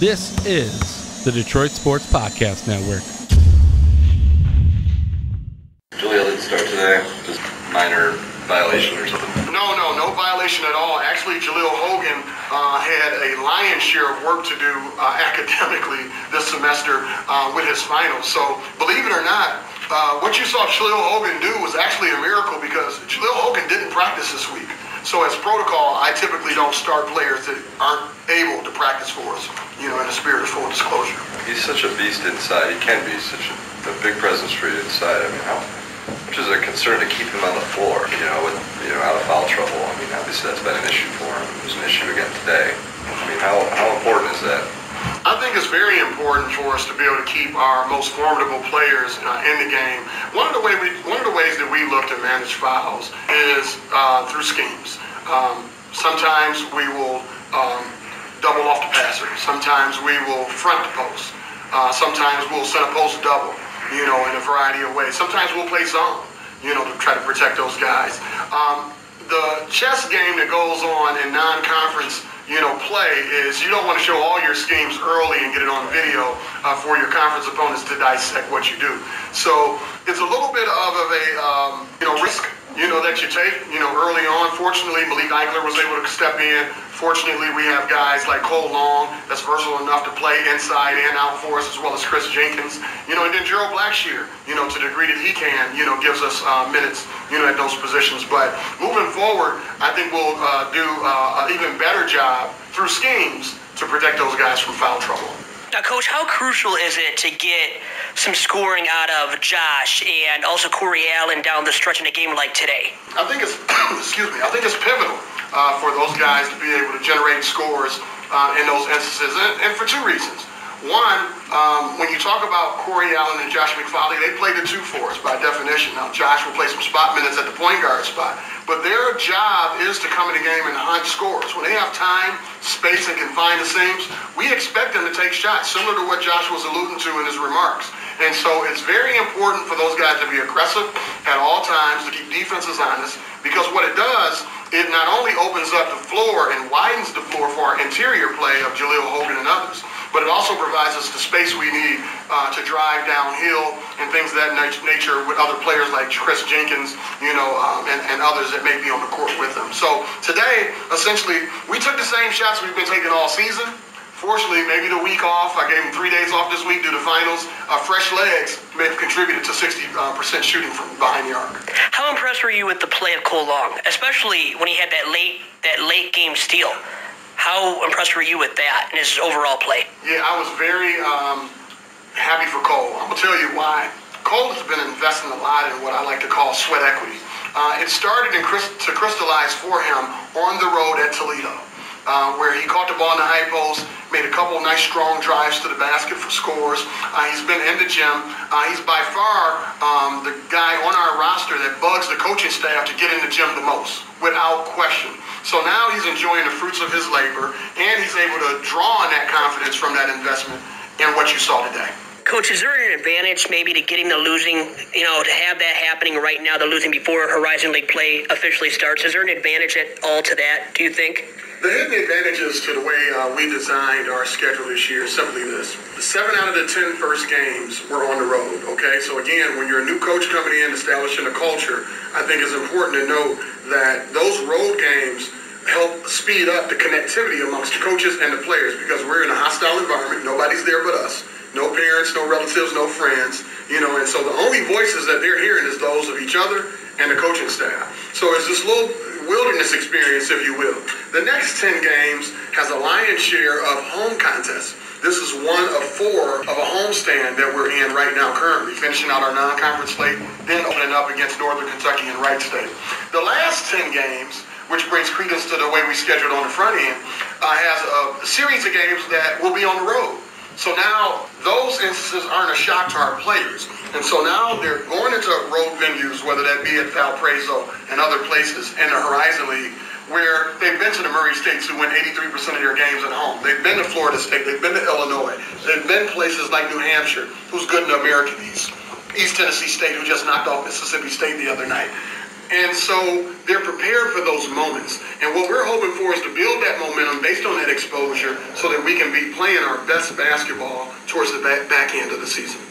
This is the Detroit Sports Podcast Network. Jaleel didn't start today. Just minor violation or something. No violation at all. Actually, Jaleel Hogan had a lion's share of work to do academically this semester with his finals. So, believe it or not, what you saw Jaleel Hogan do was actually a miracle because Jaleel Hogan didn't practice this week. So as protocol, I typically don't start players that aren't able to practice for us, in the spirit of full disclosure. He's such a beast inside. He can be such a big presence for you inside. I mean, how much is it a concern to keep him on the floor, with out of foul trouble? I mean, obviously that's been an issue for him. It was an issue again today. I mean, how important is that? I think it's very important for us to be able to keep our most formidable players in the game. One of the ways that we look to manage fouls is through schemes. Sometimes we will double off the passer. Sometimes we will front the post. Sometimes we'll send a post double, in a variety of ways. Sometimes we'll play zone, to try to protect those guys. The chess game that goes on in non-conference play is you don't want to show all your schemes early and get it on video for your conference opponents to dissect what you do. So it's a little bit of a risk, that you take, early on. Fortunately, Malik Eichler was able to step in. Fortunately, we have guys like Cole Long that's versatile enough to play inside and out for us, as well as Chris Jenkins. And then Gerald Blackshear, to the degree that he can, gives us minutes, at those positions. But moving forward, I think we'll do an even better job through schemes to protect those guys from foul trouble. Now, Coach, how crucial is it to get some scoring out of Josh and also Corey Allen down the stretch in a game like today? I think it's pivotal for those guys to be able to generate scores in those instances, and for two reasons. One, when you talk about Corey Allen and Josh McFarley, they play the two for us by definition. Now, Josh will play some spot minutes at the point guard spot, but their job is to come in the game and hunt scores. When they have time, space, and can find the seams, we expect them to take shots, similar to what Josh was alluding to in his remarks. And so it's very important for those guys to be aggressive at all times, to keep defenses honest, because what it does, it not only opens up the floor and widens the floor for our interior play of Jaleel Hogan and others, but it also provides us the space we need to drive downhill and things of that nature with other players like Chris Jenkins, and others that may be on the court with them. So today, essentially, we took the same shots we've been taking all season. Fortunately, maybe the week off, I gave him 3 days off this week due to finals. Fresh legs may have contributed to 60% shooting from behind the arc. How impressed were you with the play of Cole Long, especially when he had that late game steal? How impressed were you with that and his overall play? Yeah, I was very happy for Cole. I'm going to tell you why. Cole has been investing a lot in what I like to call sweat equity. It started to crystallize for him on the road at Toledo, where he caught the ball in the high post, made a couple nice strong drives to the basket for scores. He's been in the gym. He's by far the guy on our roster that bugs the coaching staff to get in the gym the most, without question. So now he's enjoying the fruits of his labor, and he's able to draw on that confidence from that investment in what you saw today. Coach, is there an advantage maybe to getting the losing, to have that happening right now, the losing before Horizon League play officially starts? Is there an advantage at all to that, do you think? The hidden advantages to the way we designed our schedule this year is simply this. 7 out of the 10 first games were on the road, okay? So again, when you're a new coach coming in, establishing a culture, I think it's important to note that those road games help speed up the connectivity amongst the coaches and the players, because we're in a hostile environment. Nobody's there but us. No parents, no relatives, no friends, and so the only voices that they're hearing is those of each other and the coaching staff. So it's this little wilderness experience, if you will. The next 10 games has a lion's share of home contests. This is one of 4 of a homestand that we're in right now currently, finishing out our non-conference slate, then opening up against Northern Kentucky and Wright State. The last 10 games, which brings credence to the way we scheduled on the front end, has a series of games that will be on the road. So now those instances aren't a shock to our players. And so now they're going into road venues, whether that be at Valparaiso and other places in the Horizon League, where they've been to the Murray States, who win 83% of their games at home. They've been to Florida State. They've been to Illinois. They've been places like New Hampshire, who's good in the American East. East Tennessee State, who just knocked off Mississippi State the other night. And so they're prepared for those moments. And what we're hoping for is to build that momentum based on that exposure so that we can be playing our best basketball towards the back end of the season.